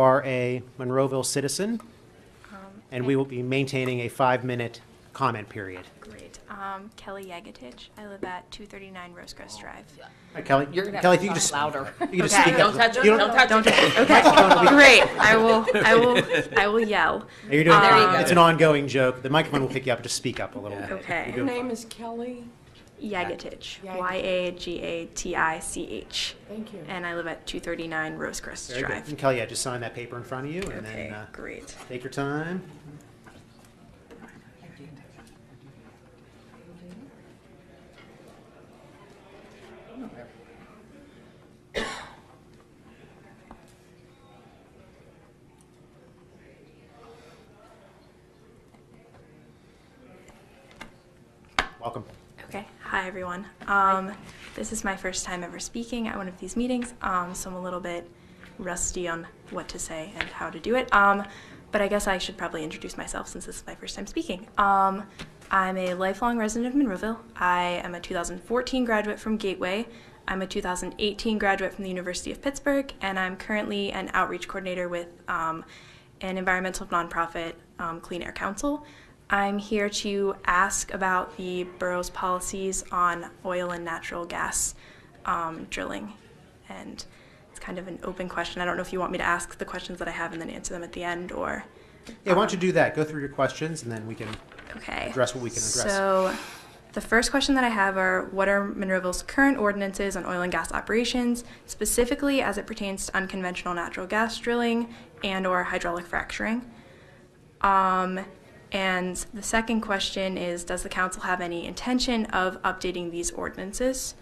Are a Monroeville citizen, and we will be maintaining a 5-minute comment period. Great. Kelly Yagatich. I live at 239 Rosecrest Drive. Hi, Kelly. Kelly, if you just louder. You can just Okay. speak Don't up. touch it. You Don't touch it. Okay. Great. I will yell. You're doing There you fine. go. It's an ongoing joke. The microphone will pick you up. Just speak up a little bit. Okay. You're Your doing name fine. is Kelly? Yagatich. Yagatich. Yagatich. Thank you. And I live at 239 Rosecrest Very good. Drive. And Kelly, just sign that paper in front of you, and Okay. then Great. take your time. Welcome. Okay. Hi, everyone. This is my first time ever speaking at one of these meetings, so I'm a little bit rusty on what to say and how to do it. But I guess I should probably introduce myself since this is my first time speaking. I'm a lifelong resident of Monroeville. I am a 2014 graduate from Gateway. I'm a 2018 graduate from the University of Pittsburgh, and I'm currently an outreach coordinator with an environmental nonprofit, Clean Air Council. I'm here to ask about the borough's policies on oil and natural gas drilling. And it's kind of an open question. I don't know if you want me to ask the questions that I have and then answer them at the end, or... Yeah, why don't you do that? Go through your questions, and then we can address what we can address. So the first question that I have are, what are Monroeville's current ordinances on oil and gas operations, specifically as it pertains to unconventional natural gas drilling and or hydraulic fracturing? And the second question is, does the council have any intention of updating these ordinances?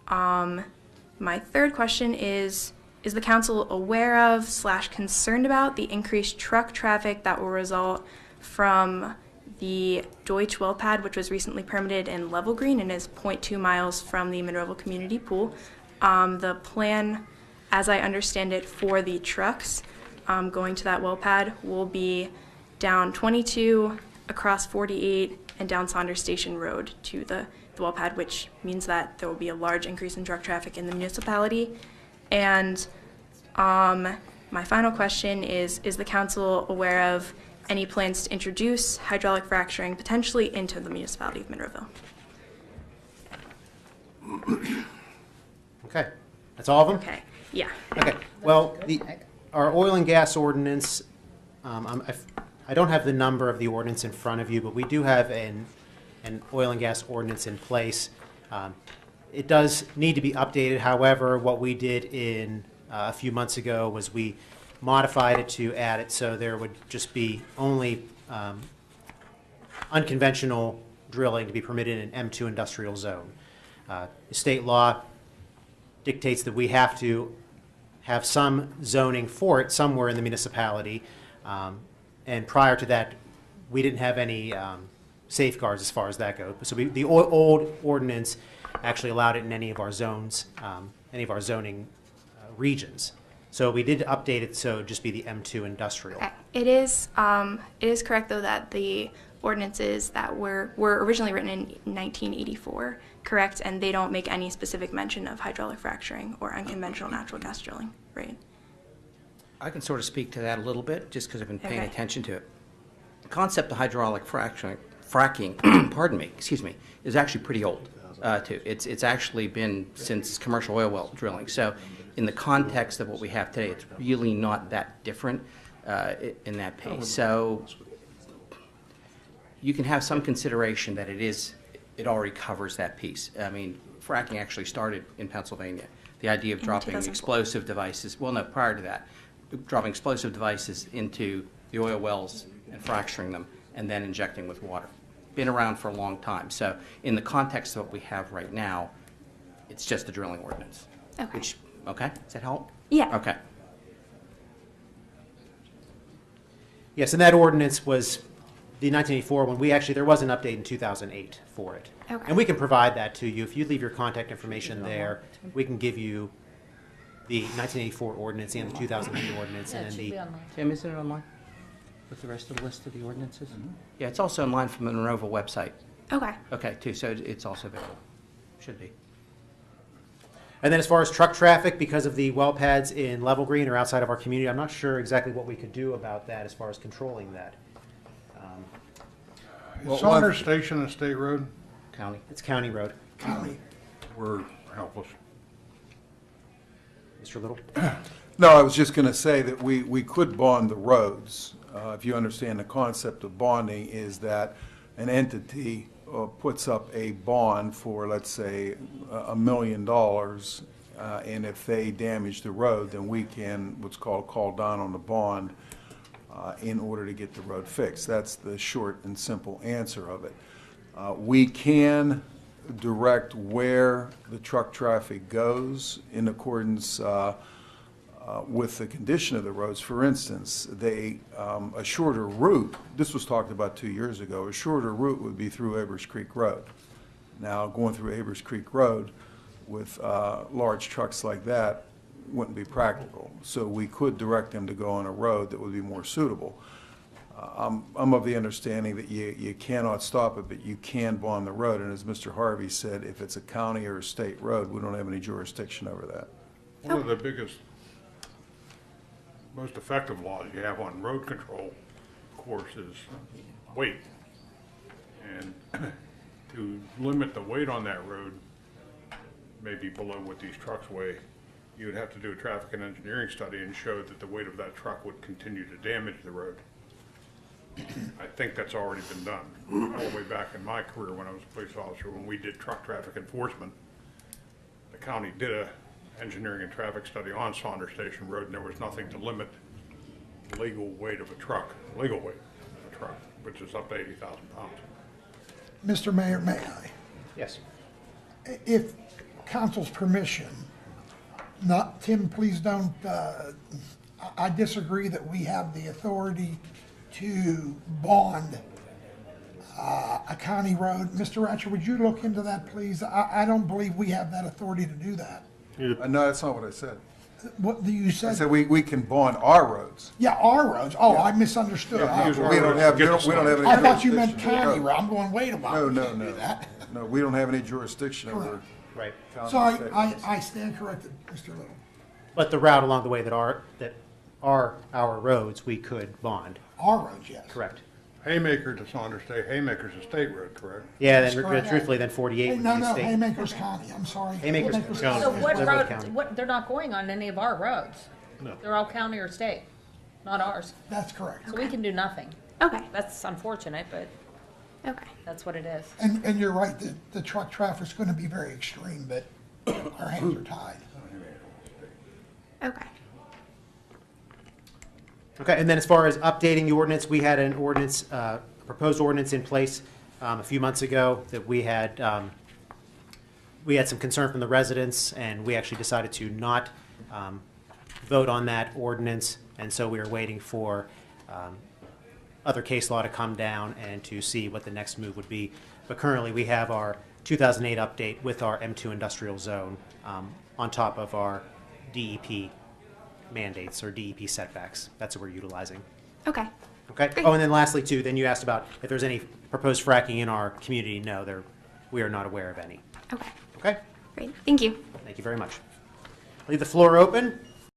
My third question is the council aware of / concerned about the increased truck traffic that will result from the Deutsch well pad, which was recently permitted in Level Green and is 0.2 miles from the Monroeville Community Pool? The plan, as I understand it, for the trucks going to that well pad will be down 22, across 48, and down Saunders Station Road to the well pad, which means that there will be a large increase in truck traffic in the municipality. And my final question is the council aware of any plans to introduce hydraulic fracturing potentially into the municipality of Monroeville? Okay. That's all of them? Okay, yeah. Okay. Well, our oil and gas ordinance, I don't have the number of the ordinance in front of you, but we do have an oil and gas ordinance in place. It does need to be updated. However, what we did in a few months ago was we modified it to add it so there would just be only unconventional drilling to be permitted in an M2 industrial zone. The state law dictates that we have to have some zoning for it somewhere in the municipality. And prior to that, we didn't have any safeguards as far as that goes. So the old ordinance actually allowed it in any of our zones, any of our zoning regions. So we did update it so it'd just be the M2 industrial. It is correct, though, that the ordinances that were originally written in 1984, correct? And they don't make any specific mention of hydraulic fracturing or unconventional natural gas drilling, right? I can sort of speak to that a little bit, just because I've been paying Okay. attention to it. The concept of hydraulic fracking, pardon me, excuse me, is actually pretty old, too. It's actually been since commercial oil well drilling. So in the context of what we have today, it's really not that different in that pace. So you can have some consideration that it already covers that piece. I mean, fracking actually started in Pennsylvania. The idea of dropping 2004. explosive devices, well, no, prior to that, dropping explosive devices into the oil wells and fracturing them and then injecting with water. Been around for a long time. So in the context of what we have right now, it's just a drilling ordinance. Okay. Okay, does that help? Yeah. Okay. Yes, and that ordinance was the 1984 one. There was an update in 2008 for it. Okay. And we can provide that to you. If you leave your contact information there, we can give you the 1984 ordinance and the 2008 ordinance. Yeah, And it then should be online. Tim, isn't it online with the rest of the list of the ordinances? Yeah, it's also online from the Monroeville website. Okay. Okay, too, so it's also available. Should be. And then as far as truck traffic, because of the well pads in Level Green or outside of our community, I'm not sure exactly what we could do about that as far as controlling that. Is Saunders Station a state road? County. It's county road. County. We're helpless. Mr. Little? No, I was just going to say that we could bond the roads. If you understand the concept of bonding is that an entity puts up a bond for, let's say, $1 million, and if they damage the road, then we can, what's called, call down on the bond in order to get the road fixed. That's the short and simple answer of it. We can direct where the truck traffic goes in accordance with the condition of the roads. For instance, a shorter route, this was talked about 2 years ago, a shorter route would be through Abers Creek Road. Now, going through Abers Creek Road with large trucks like that wouldn't be practical. So we could direct them to go on a road that would be more suitable. I'm of the understanding that you cannot stop it, but you can bond the road. And as Mr. Harvey said, if it's a county or a state road, we don't have any jurisdiction over that. One of the biggest, most effective laws you have on road control, of course, is weight. And to limit the weight on that road, maybe below what these trucks weigh, you would have to do a traffic and engineering study and show that the weight of that truck would continue to damage the road. I think that's already been done. All the way back in my career when I was a police officer, when we did truck traffic enforcement, the county did a engineering and traffic study on Saunders Station Road, and there was nothing to limit the legal weight of a truck, legal weight of a truck, which is up to 80,000 pounds. Mr. Mayor, may I? Yes. If council's permission, not, Tim, please don't, I disagree that we have the authority to bond a county road. Mr. Ratcher, would you look into that, please? I don't believe we have that authority to do that. No, that's not what I said. What do you I say? said we can bond our roads. Yeah, our roads. Oh, I misunderstood. Yeah, use we our don't roads have, to we get don't, the we don't have any. I thought you meant jurisdiction. county road. I'm going, wait a while. No, We no, can't do no. that. No, we don't have any jurisdiction over Correct. Right. county So or state roads. I stand corrected, Mr. Little. But the route along the way that are our roads, we could bond. Our roads, yes. Correct. Haymaker to Saunders State, Haymaker's a state road, correct? Yeah, That's then correct. truthfully, then 48 Hey, would no, be no, state. Haymaker's County, I'm sorry. Haymaker's County. So what They're both road, county. they're not going on any of our roads? No. They're all county or state, not ours. That's correct. So we can do nothing. Okay. That's unfortunate, but Okay. that's what it is. And you're right, the truck traffic's gonna be very extreme, but our hands are tied. Okay. Okay, and then as far as updating the ordinance, we had an ordinance, proposed ordinance in place a few months ago that we had some concern from the residents, and we actually decided to not vote on that ordinance, and so we are waiting for other case law to come down and to see what the next move would be. But currently, we have our 2008 update with our M2 industrial zone on top of our DEP mandates or DEP setbacks. That's what we're utilizing. Okay. Okay? Great. Oh, and then lastly, too, then you asked about if there's any proposed fracking in our community. No, we are not aware of any. Okay. Okay? Great. Thank you. Thank you very much. Leave the floor open